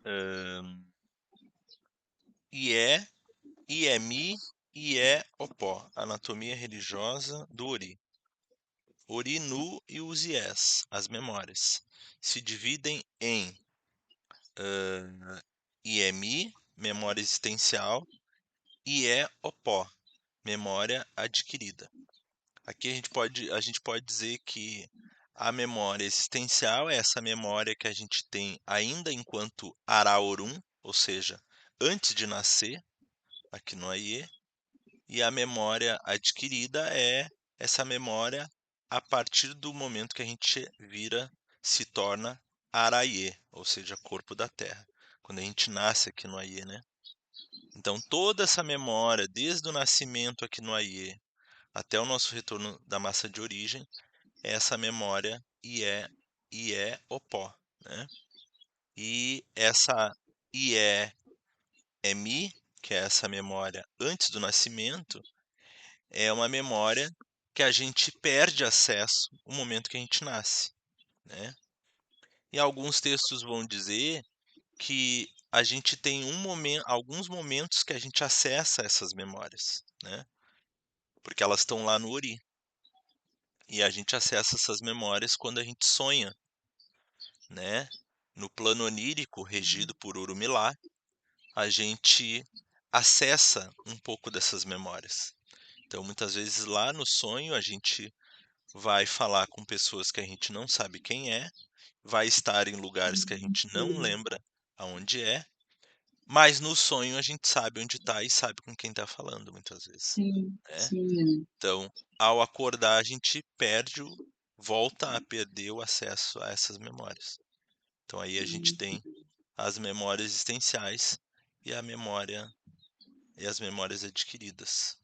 hã, IE, IMI, IE-OPO, Anatomia Religiosa do Ori. Ori Nu e os IES, as memórias, se dividem em IMI, memória existencial, IE-OPO, memória adquirida. Aqui a gente pode dizer que a memória existencial é essa memória que a gente tem ainda enquanto Ara-Orum, ou seja, antes de nascer, aqui no Aie, e a memória adquirida é essa memória a partir do momento que a gente se torna Araie, ou seja, corpo da terra, quando a gente nasce aqui no Aie, né. Então toda essa memória, desde o nascimento aqui no Aie até o nosso retorno da massa de origem, é essa memória IE-OPO, né. E essa IE-MI, que é essa memória antes do nascimento, é uma memória que a gente perde acesso no momento que a gente nasce, né. E alguns textos vão dizer que a gente tem alguns momentos que a gente acessa essas memórias, né, porque elas estão lá no Ori. E a gente acessa essas memórias quando a gente sonha, né. No plano onírico, regido por Urumilá, a gente acessa um pouco dessas memórias. Então, muitas vezes, lá no sonho, a gente vai falar com pessoas que a gente não sabe quem é, vai estar em lugares que a gente não Sim, lembra aonde é, mas no sonho a gente sabe onde está e sabe com quem está falando, muitas vezes, sim, né. sim, Então, ao acordar, a gente volta a perder o acesso a essas memórias. Então aí a gente tem as memórias existenciais e a memória e as memórias adquiridas.